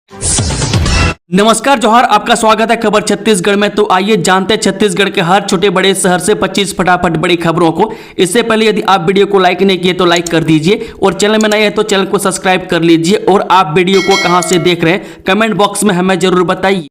नमस्कार जोहार, आपका स्वागत है खबर छत्तीसगढ़ में। तो आइए जानते हैं छत्तीसगढ़ के हर छोटे बड़े शहर से 25 फटाफट बड़ी खबरों को। इससे पहले यदि आप वीडियो को लाइक नहीं किए तो लाइक कर दीजिए और चैनल में नए हैं तो चैनल को सब्सक्राइब कर लीजिए। और आप वीडियो को कहां से देख रहे हैं कमेंट बॉक्स में हमें जरूर बताइए।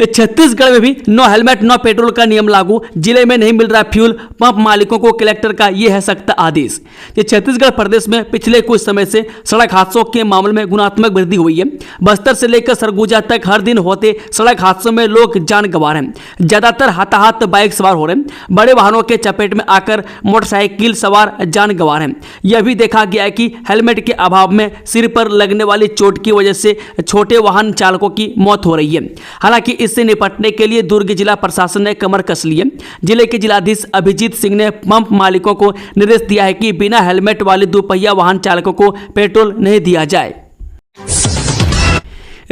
छत्तीसगढ़ में भी नो हेलमेट नो पेट्रोल का नियम लागू, जिले में नहीं मिल रहा फ्यूल, पंप मालिकों को कलेक्टर का यह है सख्त आदेश। छत्तीसगढ़ प्रदेश में पिछले कुछ समय से सड़क हादसों के मामले में गुणात्मक वृद्धि हुई है। बस्तर से लेकर सरगुजा तक हर दिन होते सड़क हादसों में लोग जान गंवा रहे हैं। ज्यादातर हाथाहाथ बाइक सवार हो रहे हैं, बड़े वाहनों के चपेट में आकर मोटरसाइकिल सवार जान गंवा रहे हैं। यह भी देखा गया है कि हेलमेट के अभाव में सिर पर लगने वाली चोट की वजह से छोटे वाहन चालकों की मौत हो रही है। हालांकि इससे निपटने के लिए दुर्ग जिला प्रशासन ने कमर कस ली है। जिले के जिलाधीश अभिजीत सिंह ने पंप मालिकों को निर्देश दिया है कि बिना हेलमेट वाले दोपहिया वाहन चालकों को पेट्रोल नहीं दिया जाए।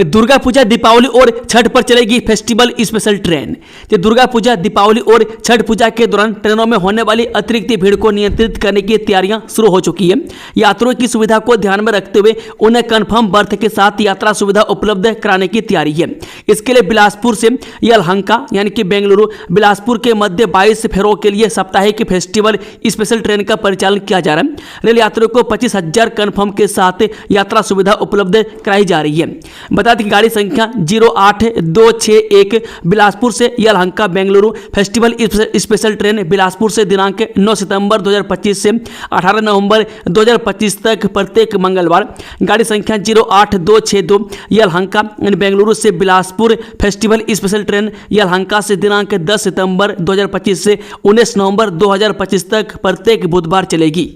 दुर्गा पूजा, दीपावली और छठ पर चलेगी festival special train. Durga Puja, Deepawali और छठ पूजा के दौरान ट्रेनों में होने वाली अतिरिक्त भीड़ को नियंत्रित करने की तैयारियां शुरू हो चुकी है। यात्रियों की सुविधा को ध्यान में रखते हुए उन्हें कंफर्म बर्थ के साथ यात्रा सुविधा उपलब्ध कराने की तैयारी है। इसके लिए बिलासपुर से यलहंका यानी कि बेंगलुरु बिलासपुर के मध्य 22 फेरों के लिए साप्ताहिक फेस्टिवल स्पेशल ट्रेन का परिचालन किया जा रहा है। रेल यात्रियों को 25,000 कंफर्म के साथ यात्रा सुविधा उपलब्ध कराई जा रही है। बता दें कि गाड़ी संख्या 08261 बिलासपुर से Yelahanka Bengaluru festival special train Bilaspur से दिनांक 9 सितंबर 2025 से 18 नवंबर 2025 तक प्रत्येक मंगलवार, गाड़ी संख्या 08262 यलहंका बेंगलुरु से Bilaspur festival special train Yelahanka से दिनांक 10 सितंबर 2025 से 19 नवंबर 2025 तक प्रत्येक बुधवार चलेगी।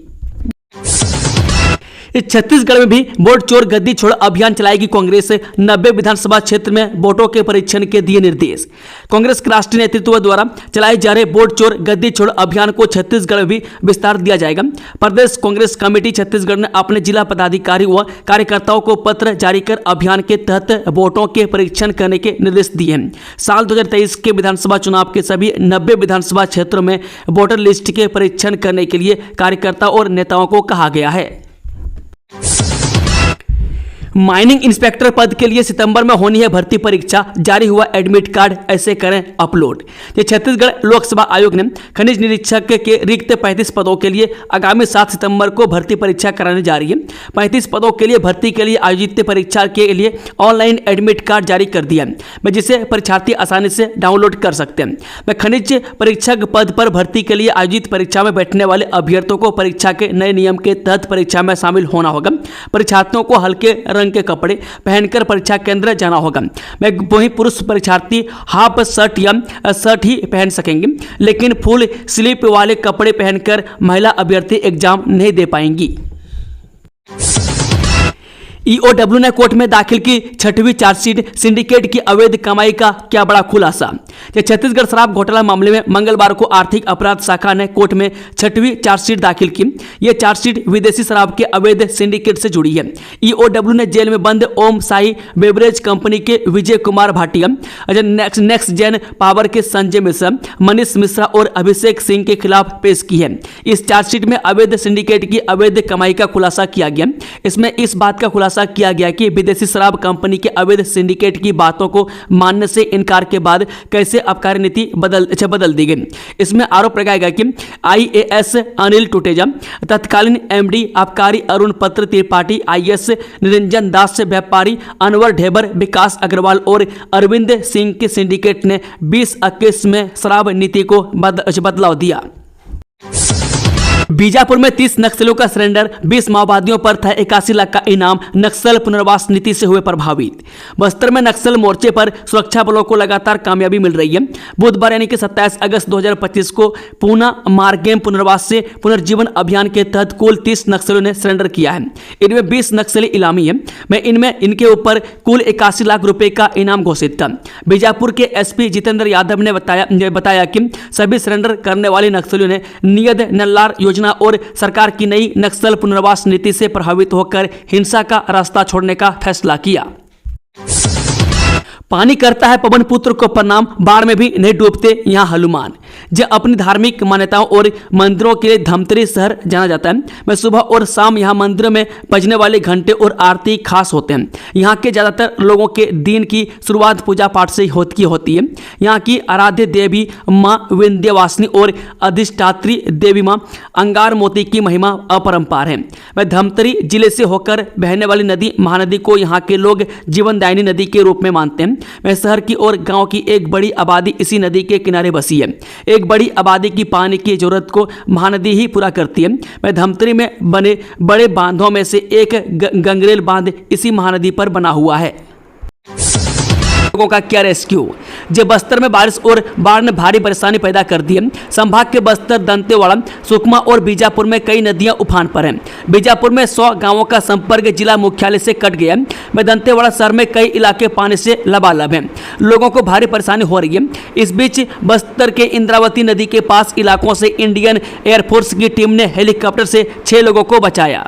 छत्तीसगढ़ में भी वोट चोर गद्दी छोड़ अभियान चलाएगी कांग्रेस। 90 विधानसभा क्षेत्र में वोटों के परीक्षण के दिए निर्देश। कांग्रेस के राष्ट्रीय नेतृत्व द्वारा चलाए जा रहे वोट चोर गद्दी छोड़ अभियान को छत्तीसगढ़ में भी विस्तार दिया जाएगा। प्रदेश कांग्रेस कमेटी छत्तीसगढ़ ने अपने जिला पदाधिकारी व कार्यकर्ताओं को पत्र जारी कर अभियान के तहत वोटों के परीक्षण करने के निर्देश दिए हैं। साल 2023 के विधानसभा चुनाव के सभी 90 विधानसभा क्षेत्रों में वोटर लिस्ट के परीक्षण करने के लिए कार्यकर्ता और नेताओं को कहा गया है। माइनिंग इंस्पेक्टर पद के लिए सितंबर में होनी है भर्ती परीक्षा, जारी हुआ एडमिट कार्ड ऐसे करें अपलोड। छत्तीसगढ़ लोकसेवा आयोग ने खनिज निरीक्षक के रिक्त 35 पदों के लिए आगामी 7 सितंबर को भर्ती परीक्षा कराने जा रही है। 35 पदों के लिए भर्ती के लिए आयोजित परीक्षा के लिए ऑनलाइन एडमिट कार्ड जारी कर दिया है, जिसे परीक्षार्थी आसानी से डाउनलोड कर सकते हैं। खनिज परीक्षक पद पर भर्ती के लिए आयोजित परीक्षा में बैठने वाले अभ्यर्थियों को परीक्षा के नए नियम के तहत परीक्षा में शामिल होना होगा। परीक्षार्थियों को हल्के रंग के कपड़े पहनकर परीक्षा केंद्र जाना होगा। वहीं पुरुष परीक्षार्थी हाफ शर्ट या शर्ट ही पहन सकेंगे, लेकिन फुल स्लीव वाले कपड़े पहनकर महिला अभ्यर्थी एग्जाम नहीं दे पाएंगी। ईओडब्ल्यू ने कोर्ट में दाखिल की 6वीं चार्जशीट, सिंडिकेट की अवैध कमाई का क्या बड़ा खुलासा। छत्तीसगढ़ शराब घोटाला मामले में मंगलवार को आर्थिक अपराध शाखा ने कोर्ट में 6वीं चार्जशीट दाखिल की। यह चार्जशीट विदेशी शराब के अवैध सिंडिकेट से जुड़ी है। ईओडब्ल्यू ने जेल में बंद ओम साई बेवरेज कंपनी के Vijay Kumar Bhatia, next gen power के संजय मिश्रा, मनीष मिश्रा और अभिषेक सिंह के खिलाफ पेश की है। इस चार्जशीट में अवैध सिंडिकेट की अवैध कमाई का खुलासा किया गया। इसमें इस बात का खुलासा किया गया कि विदेशी शराब कंपनी के अवैध सिंडिकेट की बातों को मानने से इनकार के बाद कैसे आबकारी नीति बदल दी गई। इसमें आरोप लगाया गया कि आईएएस अनिल टुटेजा, तत्कालीन एमडी आबकारी अरुण पत्र त्रिपाठी, आईएएस निरंजन दास, व्यापारी अनवर ढेबर, विकास अग्रवाल और अरविंद सिंह के सिंडिकेट ने 2021 में शराब नीति को बदलाव दिया। बीजापुर में 30 नक्सलियों का सरेंडर, 20 माओवादियों पर था 81 लाख का इनाम, नक्सल पुनर्वास नीति से हुए प्रभावित। बस्तर में नक्सल मोर्चे पर सुरक्षा बलों को लगातार कामयाबी मिल रही है। बुधवार यानी कि 27 अगस्त 2025 को पूना मारगेम पुनर्वास से पुनर्जीवन अभियान के तहत कुल 30 नक्सलियों ने सरेंडर किया है। इनमें 20 नक्सली इलामी है। इनके ऊपर कुल 81 लाख रुपए का इनाम घोषित था। बीजापुर के एसपी जितेंद्र यादव ने बताया कि सभी सरेंडर करने वाले नक्सलियों ने नियत नल्लार योजना और सरकार की नई नक्सल पुनर्वास नीति से प्रभावित होकर हिंसा का रास्ता छोड़ने का फैसला किया। पानी करता है पवन पुत्र को प्रणाम, बाढ़ में भी नहीं डूबते यहां हनुमान। जो अपनी धार्मिक मान्यताओं और मंदिरों के लिए धमतरी शहर जाना जाता है। मैं सुबह और शाम यहाँ मंदिरों में बजने वाले घंटे और आरती खास होते हैं। यहाँ के ज़्यादातर लोगों के दिन की शुरुआत पूजा पाठ से होती है। यहाँ की आराध्य देवी माँ विंध्यवासिनी और अधिष्ठात्री देवी माँ अंगारमोती की महिमा अपरंपार है। वह धमतरी जिले से होकर बहने वाली नदी महानदी को यहाँ के लोग जीवनदायिनी नदी के रूप में मानते हैं। वह शहर की और गांव की एक बड़ी आबादी इसी नदी के किनारे बसी है। एक बड़ी आबादी की पानी की जरूरत को महानदी ही पूरा करती है। वह धमतरी में बने बड़े बांधों में से एक गंगरेल बांध इसी महानदी पर बना हुआ है। लोगों का क्या रेस्क्यू। जब बस्तर में बारिश और बाढ़ ने भारी परेशानी पैदा कर दी है। संभाग के बस्तर, दंतेवाड़ा, सुकमा और बीजापुर में कई नदियां उफान पर हैं। बीजापुर में 100 गांवों का संपर्क जिला मुख्यालय से कट गया है। दंतेवाड़ा शहर में कई इलाके पानी से लबालब हैं। लोगों को भारी परेशानी हो रही है। इस बीच बस्तर के इंद्रावती नदी के पास इलाकों से इंडियन एयरफोर्स की टीम ने हेलीकॉप्टर से 6 लोगों को बचाया।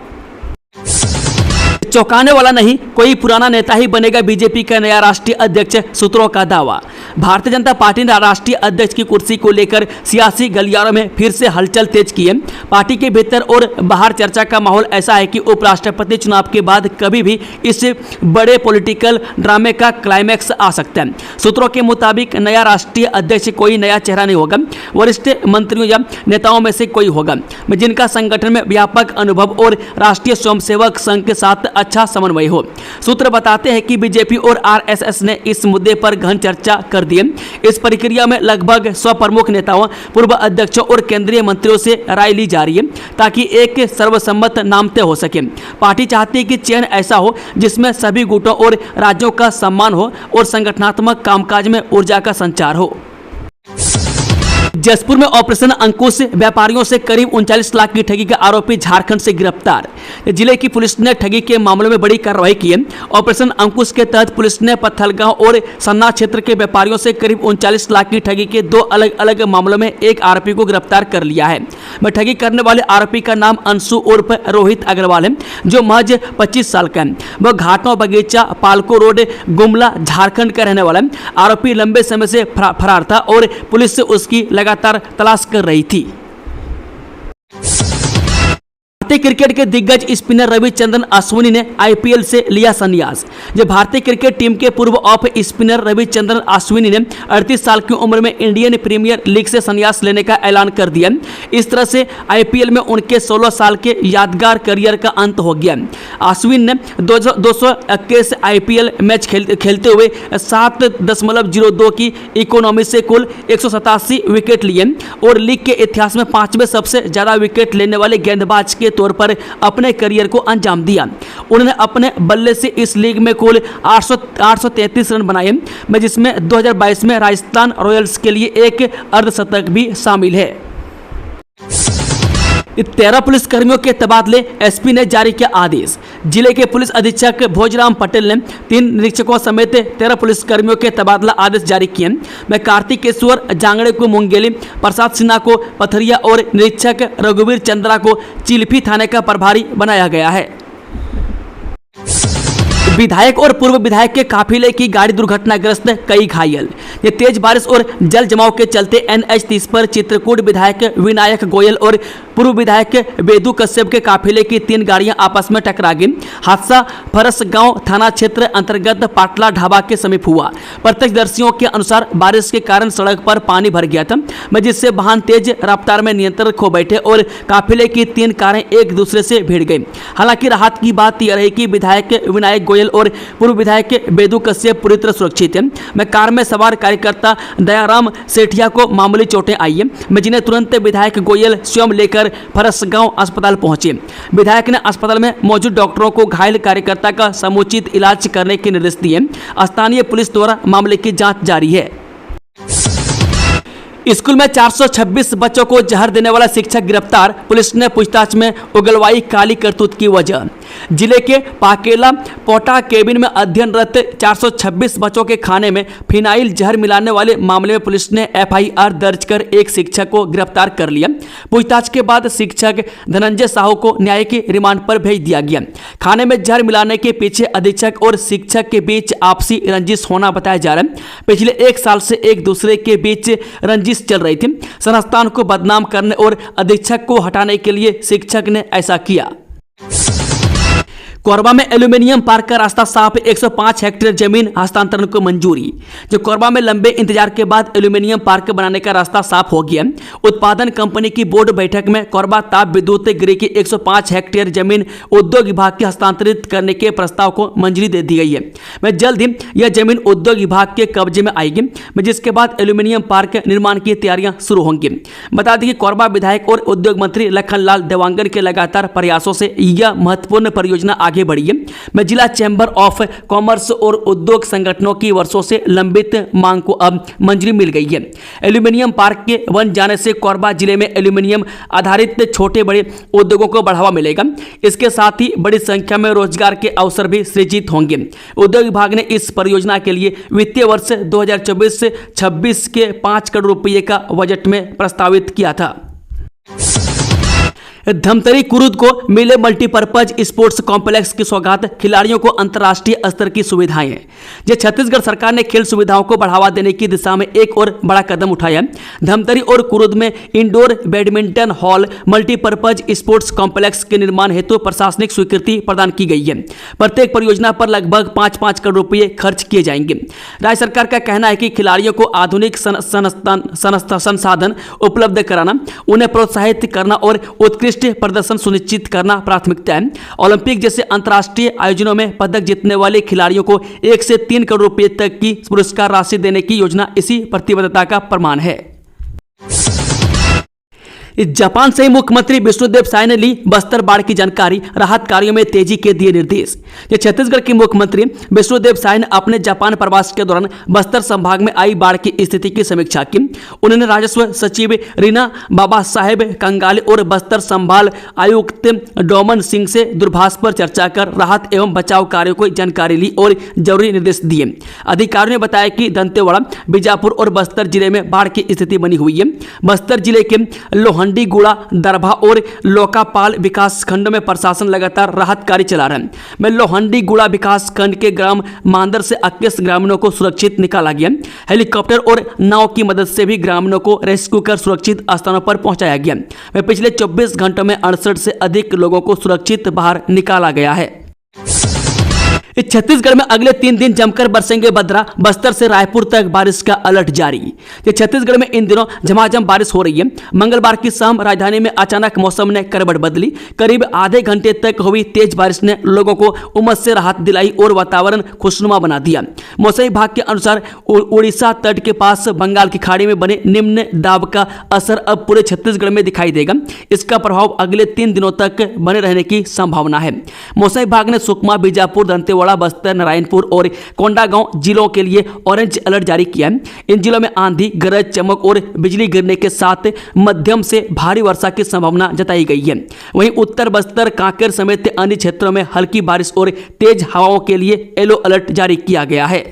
चौंकाने वाला नहीं, कोई पुराना नेता ही बनेगा बीजेपी का नया राष्ट्रीय अध्यक्ष, सूत्रों का दावा। भारतीय जनता पार्टी ने राष्ट्रीय अध्यक्ष की कुर्सी को लेकर सियासी गलियारों में फिर से हलचल तेज की है। पार्टी के भीतर और बाहर चर्चा का माहौल ऐसा है कि उपराष्ट्रपति चुनाव के बाद कभी भी इस बड़े पॉलिटिकल ड्रामे का क्लाइमैक्स आ सकता है। सूत्रों के मुताबिक नया राष्ट्रीय अध्यक्ष कोई नया चेहरा नहीं होगा, वरिष्ठ मंत्रियों या नेताओं में से कोई होगा, जिनका संगठन में व्यापक अनुभव और राष्ट्रीय स्वयंसेवक संघ के साथ अच्छा समन्वय हो। सूत्र बताते हैं कि बीजेपी और आरएसएस ने इस मुद्दे पर गहन चर्चा कर दी है। इस प्रक्रिया में लगभग 100 प्रमुख नेताओं, पूर्व अध्यक्षों और केंद्रीय मंत्रियों से राय ली जा रही है ताकि एक सर्वसम्मत नाम तय हो सके। पार्टी चाहती है कि चयन ऐसा हो जिसमें सभी गुटों और राज्यों का सम्मान हो और संगठनात्मक कामकाज में ऊर्जा का संचार हो। जसपुर में ऑपरेशन अंकुश, व्यापारियों से करीब 39 लाख की ठगी का आरोपी झारखंड से गिरफ्तार। जिले की पुलिस ने ठगी के मामले में बड़ी कार्रवाई की है। ऑपरेशन अंकुश के तहत पुलिस ने पत्थलगांव और सन्ना क्षेत्र के व्यापारियों से करीब 39 लाख की ठगी के 2 अलग अलग मामलों में एक आरोपी को गिरफ्तार कर लिया है। वह ठगी करने वाले आरोपी का नाम अंशु उर्फ रोहित अग्रवाल है, जो महज 25 साल का है। वह घाटों बगीचा, पालको रोड, गुमला, झारखंड का रहने वाला है। आरोपी लंबे समय से फरार था और पुलिस से उसकी लगातार तलाश कर रही थी। भारतीय क्रिकेट के दिग्गज स्पिनर रविचंद्रन अश्विनी ने आईपीएल से लिया संन्यास। जब भारतीय क्रिकेट टीम के पूर्व ऑफ स्पिनर रविचंद्रन अश्विनी ने 38 साल की उम्र में इंडियन प्रीमियर लीग से संन्यास लेने का ऐलान कर दिया। इस तरह से आईपीएल में उनके 16 साल के यादगार करियर का अंत हो गया। अश्विन ने 221 आईपीएल मैच खेलते हुए 7.02 की इकोनॉमी से कुल 187 विकेट लिए और लीग के इतिहास में 5वें सबसे ज्यादा विकेट लेने वाले गेंदबाज के तौर पर अपने करियर को अंजाम दिया। उन्होंने अपने बल्ले से इस लीग में कुल 833 रन बनाए, जिसमें 2022 में राजस्थान रॉयल्स के लिए एक अर्धशतक भी शामिल है। 13 पुलिसकर्मियों के तबादले, एसपी ने जारी किया आदेश। जिले के पुलिस अधीक्षक भोजराम पटेल ने 3 निरीक्षकों समेत 13 पुलिसकर्मियों के तबादला आदेश जारी किए। में कार्तिकेश्वर जांगड़े को मुंगेली, प्रसाद सिन्हा को पथरिया और निरीक्षक रघुवीर चंद्रा को चिल्फी थाने का प्रभारी बनाया गया है। विधायक और पूर्व विधायक के काफिले की गाड़ी दुर्घटनाग्रस्त, कई घायल। ये तेज बारिश और जल जमाव के चलते एनएच 30 पर चित्रकूट विधायक विनायक गोयल और पूर्व विधायक वेदू कश्यप के काफिले की 3 गाड़ियां आपस में टकरा गई। हादसा फरसगांव थाना क्षेत्र अंतर्गत पाटला ढाबा के समीप हुआ। प्रत्यक्षदर्शियों के अनुसार बारिश के कारण सड़क पर पानी भर गया था, जिससे वाहन तेज रफ्तार में नियंत्रण खो बैठे और काफिले की 3 कारें एक दूसरे से भिड़ गई। हालांकि राहत की बात यह रही कि विधायक विनायक गोयल और पूर्व विधायक वेदू कश्यप पूरी तरह सुरक्षित हैं। मैं कार में सवार कार्यकर्ता दयाराम सेठिया को मामूली चोटें आई हैं, जिन्हें तुरंत विधायक गोयल स्वयं लेकर फरसगांव अस्पताल पहुंचे। विधायक ने अस्पताल में मौजूद डॉक्टरों को घायल कार्यकर्ता का समुचित इलाज करने के निर्देश दिए। स्थानीय पुलिस द्वारा मामले की जांच जारी है। स्कूल में 426 बच्चों को जहर देने वाला शिक्षक गिरफ्तार, पुलिस ने पूछताछ में उगलवाई काली करतूत की वजह। जिले के पाकेला पोटा केबिन में अध्ययनरत 426 बच्चों के खाने में फिनाइल जहर मिलाने वाले मामले में पुलिस ने एफआईआर दर्ज कर एक शिक्षक को गिरफ्तार कर लिया। पूछताछ के बाद शिक्षक धनंजय साहू को न्यायिक रिमांड पर भेज दिया गया। खाने में जहर मिलाने के पीछे अधीक्षक और शिक्षक के बीच आपसी रंजिश होना बताया जा रहा है। पिछले 1 साल से एक दूसरे के बीच रंजिश रंजिश चल रही थी। संस्थान को बदनाम करने और अधीक्षक को हटाने के लिए शिक्षक ने ऐसा किया। कोरबा में एल्यूमिनियम पार्क का रास्ता साफ, 105 हेक्टेयर जमीन हस्तांतरण को मंजूरी। जो कोरबा में लंबे इंतजार के बाद एल्यूमिनियम पार्क बनाने का रास्ता साफ हो गया। उत्पादन कंपनी की बोर्ड बैठक में कोरबा ताप विद्युत गृह की 105 हेक्टेयर जमीन उद्योग विभाग के हस्तांतरित करने के प्रस्ताव को मंजूरी दे दी गई है। मैं जल्द ही यह जमीन उद्योग विभाग के कब्जे में आएगी, जिसके बाद एल्यूमिनियम पार्क निर्माण की तैयारियां शुरू होंगी। बता दें कि कोरबा विधायक और उद्योग मंत्री लखनलाल देवांगन के लगातार प्रयासों से यह महत्वपूर्ण परियोजना आगे बढ़ी है। मैं जिला चैम्बर ऑफ कॉमर्स और उद्योग संगठनों की वर्षों से लंबित मांग को अब मंजूरी मिल गई है। एल्यूमिनियम पार्क के बन जाने से कोरबा जिले में एल्यूमिनियम आधारित छोटे बड़े उद्योगों को बढ़ावा मिलेगा। इसके साथ ही बड़ी संख्या में रोजगार के अवसर भी सृजित होंगे। उद्योग विभाग ने इस परियोजना के लिए वित्तीय वर्ष 2024-26 के 5 करोड़ रुपये का बजट में प्रस्तावित किया था। धमतरी कुरुद को मिले मल्टीपर्पज स्पोर्ट्स कॉम्प्लेक्स की सौगात, खिलाड़ियों को अंतर्राष्ट्रीय स्तर की सुविधाएं। जो छत्तीसगढ़ सरकार ने खेल सुविधाओं को बढ़ावा देने की दिशा में एक और बड़ा कदम उठाया। धमतरी और कुरुद में indoor badminton hall, multipurpose sports complex के निर्माण हेतु प्रशासनिक स्वीकृति प्रदान की गई है। प्रत्येक परियोजना पर लगभग 5-5 करोड़ रुपये खर्च किए जाएंगे। राज्य सरकार का कहना है कि खिलाड़ियों को आधुनिक संसाधन उपलब्ध कराना, उन्हें प्रोत्साहित करना और उत्कृष्ट प्रदर्शन सुनिश्चित करना प्राथमिकता है। ओलंपिक जैसे अंतर्राष्ट्रीय आयोजनों में पदक जीतने वाले खिलाड़ियों को 1 से 3 करोड़ रुपए तक की पुरस्कार राशि देने की योजना इसी प्रतिबद्धता का प्रमाण है। जापान से मुख्यमंत्री विष्णुदेव साय ने ली बस्तर बाढ़ की जानकारी, राहत कार्यों में तेजी के दिए निर्देश। छत्तीसगढ़ के मुख्यमंत्री विष्णुदेव साय ने अपने जापान प्रवास के दौरान बस्तर संभाग में आई बाढ़ की स्थिति की समीक्षा की। उन्होंने राजस्व सचिव रीना बाबा साहेब कंगाले और बस्तर संभाल आयुक्त डोमन सिंह से दूरभाष पर चर्चा कर राहत एवं बचाव कार्यों को जानकारी ली और जरूरी निर्देश दिए। अधिकारियों ने बताया कि दंतेवाड़ा, बीजापुर और बस्तर जिले में बाढ़ की स्थिति बनी हुई है। बस्तर जिले के लोहंडी, गुड़ा, दरभा और लोकापाल विकास खंड में प्रशासन लगातार राहत कार्य चला रहा है। में लोहंडी गुड़ा विकास खंड के ग्राम मांदर से 21 ग्रामीणों को सुरक्षित निकाला गया। हेलीकॉप्टर और नाव की मदद से भी ग्रामीणों को रेस्क्यू कर सुरक्षित स्थानों पर पहुंचाया गया। में पिछले 24 घंटों में 68 से अधिक लोगों को सुरक्षित बाहर निकाला गया है। छत्तीसगढ़ में अगले 3 दिन जमकर बरसेंगे बदरा, बस्तर से रायपुर तक बारिश का अलर्ट जारी। छत्तीसगढ़ में इन दिनों झमाझम बारिश हो रही है। मंगलवार की शाम राजधानी में अचानक मौसम ने करवट बदली। करीब आधे घंटे तक हुई तेज बारिश ने लोगों को उमस से राहत दिलाई और वातावरण खुशनुमा बना दिया। मौसम विभाग के अनुसार उड़ीसा तट के पास बंगाल की खाड़ी में बने निम्न दाब का असर अब पूरे छत्तीसगढ़ में दिखाई देगा। इसका प्रभाव अगले 3 दिनों तक बने रहने की संभावना है। मौसम विभाग ने सुकमा, बीजापुर, दंतेवाड़ा, बस्तर, नारायणपुर और कोंडागांव जिलों के लिए ऑरेंज अलर्ट जारी किया है। इन जिलों में आंधी, गरज, चमक और बिजली गिरने के साथ मध्यम से भारी वर्षा की संभावना जताई गई है। वहीं उत्तर बस्तर, कांकेर समेत अन्य क्षेत्रों में हल्की बारिश और तेज हवाओं के लिए येलो अलर्ट जारी किया गया है।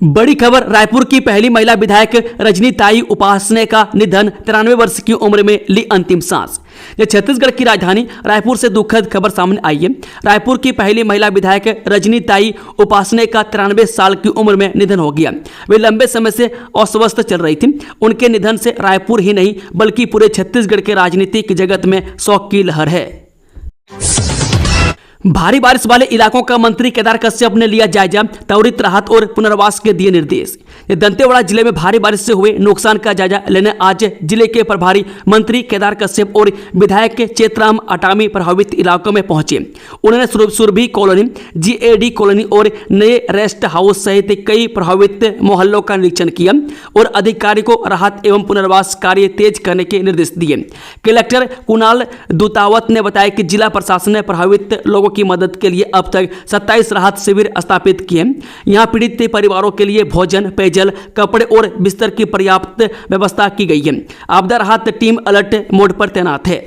बड़ी खबर, रायपुर की पहली महिला विधायक रजनी ताई उपासने का निधन, 93 वर्ष की उम्र में ली अंतिम सांस। छत्तीसगढ़ की राजधानी रायपुर से दुखद खबर सामने आई है। रायपुर की पहली महिला विधायक रजनी ताई उपासने का 93 साल की उम्र में निधन हो गया। वे लंबे समय से अस्वस्थ चल रही थी। उनके निधन से रायपुर ही नहीं बल्कि पूरे छत्तीसगढ़ के राजनीतिक जगत में शोक की लहर है। भारी बारिश वाले इलाकों का मंत्री केदार कश्यप ने लिया जायजा, त्वरित राहत और पुनर्वास के दिए निर्देश। दंतेवाड़ा जिले में भारी बारिश से हुए नुकसान का जायजा लेने आज जिले के प्रभारी मंत्री केदार कश्यप और विधायक चेतराम अटामी प्रभावित इलाकों में पहुंचे। उन्होंने सुरभि कॉलोनी, GAD कॉलोनी और नए रेस्ट हाउस सहित कई प्रभावित मोहल्लों का निरीक्षण किया और अधिकारी को राहत एवं पुनर्वास कार्य तेज करने के निर्देश दिए। कलेक्टर कुणाल दूतावत ने बताया कि जिला प्रशासन ने प्रभावित लोगों की मदद के लिए अब तक 27 राहत शिविर स्थापित किए। यहां पीड़ित परिवारों के लिए भोजन, पेयजल, कपड़े और बिस्तर की पर्याप्त व्यवस्था की गई है। आपदा राहत टीम अलर्ट मोड पर तैनात है।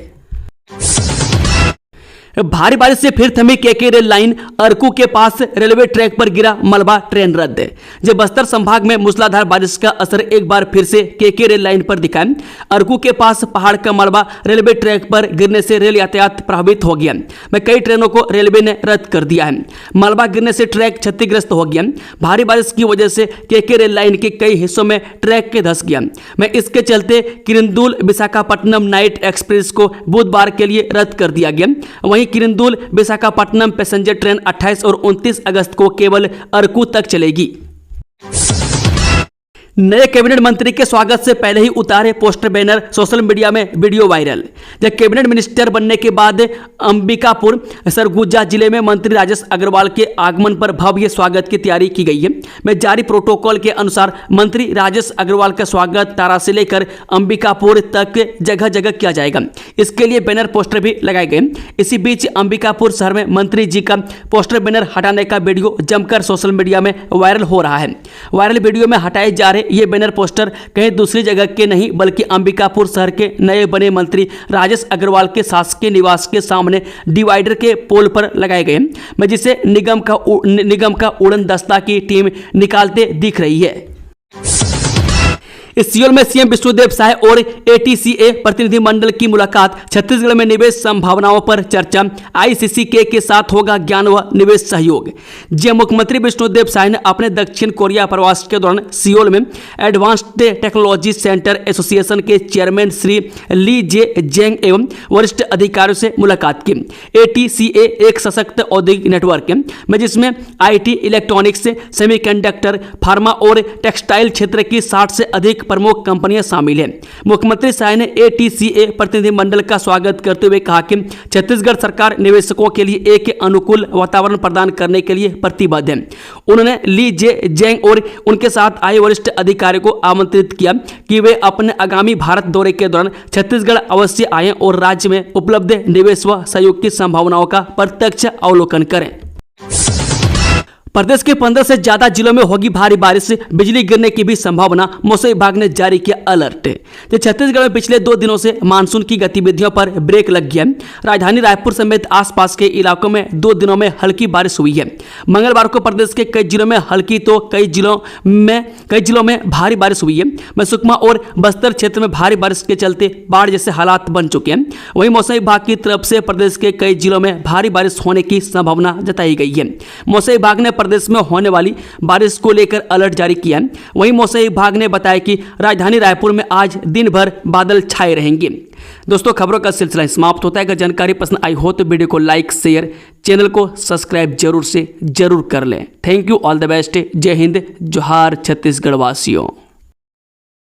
भारी बारिश से फिर थमी केके रेल लाइन, अरकू के पास रेलवे ट्रैक पर गिरा मलबा, ट्रेन रद्द। जब बस्तर संभाग में मूसलाधार बारिश का असर एक बार फिर से केके रेल लाइन पर दिखा। अरकू के पास पहाड़ का मलबा रेलवे ट्रैक पर गिरने से रेल यातायात प्रभावित हो गया। कई ट्रेनों को रेलवे ने रद्द कर दिया है। मलबा गिरने से ट्रैक क्षतिग्रस्त हो गया। भारी बारिश की वजह से केके रेल लाइन के कई हिस्सों में ट्रैक के धंस गया। इसके चलते किरंदुल विशाखापट्टनम नाइट एक्सप्रेस को बुधवार के लिए रद्द कर दिया गया। वहीं किरंदुल विशाखापट्टनम पैसेंजर ट्रेन 28 और 29 अगस्त को केवल अरकू तक चलेगी। नए कैबिनेट मंत्री के स्वागत से पहले ही उतारे पोस्टर बैनर, सोशल मीडिया में वीडियो वायरल। जब कैबिनेट मिनिस्टर बनने के बाद अंबिकापुर सरगुजा जिले में मंत्री राजेश अग्रवाल के आगमन पर भव्य स्वागत की तैयारी की गई है। जारी प्रोटोकॉल के अनुसार मंत्री राजेश अग्रवाल का स्वागत तारा से लेकर अंबिकापुर तक जगह जगह किया जाएगा। इसके लिए बैनर पोस्टर भी लगाए गए। इसी बीच अंबिकापुर शहर में मंत्री जी का पोस्टर बैनर हटाने का वीडियो जमकर सोशल मीडिया में वायरल हो रहा है। वायरल वीडियो में हटाए जा रहे ये बैनर पोस्टर कहीं दूसरी जगह के नहीं बल्कि अंबिकापुर शहर के नए बने मंत्री राजेश अग्रवाल के शासकीय निवास के सामने डिवाइडर के पोल पर लगाए गए, जिसे निगम का उड़न दस्ता की टीम निकालते दिख रही है। इस सियोल में सीएम विष्णुदेव साय और एटीसीए प्रतिनिधिमंडल की मुलाकात, छत्तीसगढ़ में निवेश संभावनाओं पर चर्चा, आईसीसीके के साथ होगा ज्ञान व निवेश सहयोग। जी मुख्यमंत्री विष्णुदेव साय ने अपने दक्षिण कोरिया प्रवास के दौरान सियोल में एडवांस्ड टेक्नोलॉजी सेंटर एसोसिएशन के चेयरमैन श्री ली जे जेंग एवं वरिष्ठ अधिकारियों से मुलाकात की। एटीसीए एक सशक्त औद्योगिक नेटवर्क है जिसमें आईटी, इलेक्ट्रॉनिक्स, सेमीकंडक्टर, फार्मा और टेक्सटाइल क्षेत्र की 60 से अधिक प्रमुख कंपनियां शामिल हैं। मुख्यमंत्री साय ने एटीसीए प्रतिनिधिमंडल का स्वागत करते हुए कहा कि छत्तीसगढ़ सरकार निवेशकों के लिए एक अनुकूल वातावरण प्रदान करने के लिए प्रतिबद्ध है। उन्होंने ली जे जेंग और उनके साथ आए वरिष्ठ अधिकारियों को आमंत्रित किया कि वे अपने आगामी भारत दौरे के दौरान छत्तीसगढ़ अवश्य आएं और राज्य में उपलब्ध निवेश व सहयोग की संभावनाओं का प्रत्यक्ष अवलोकन करें। प्रदेश के 15 से ज्यादा जिलों में होगी भारी बारिश, बिजली गिरने की भी संभावना, मौसम विभाग ने जारी किया अलर्ट। छत्तीसगढ़ में पिछले 2 दिनों से मानसून की गतिविधियों पर ब्रेक लग गया। राजधानी रायपुर समेत आसपास के इलाकों में 2 दिनों में हल्की बारिश हुई है। मंगलवार को प्रदेश के कई जिलों में हल्की तो कई जिलों में भारी बारिश हुई है। सुकमा और बस्तर क्षेत्र में भारी बारिश के चलते बाढ़ जैसे हालात बन चुके हैं। वहीं मौसम विभाग की तरफ से प्रदेश के कई जिलों में भारी बारिश होने की संभावना जताई गई है। मौसम विभाग ने प्रदेश में होने वाली बारिश को लेकर अलर्ट जारी किया है। वहीं मौसम विभाग ने बताया कि राजधानी रायपुर में आज दिन भर बादल छाए रहेंगे। दोस्तों, खबरों का सिलसिला समाप्त होता है। अगर जानकारी पसंद आई हो तो वीडियो को लाइक, शेयर, चैनल को सब्सक्राइब जरूर कर लें। Thank you, all the best, जय हिंद, जोहार छत्तीसगढ़ वासियों।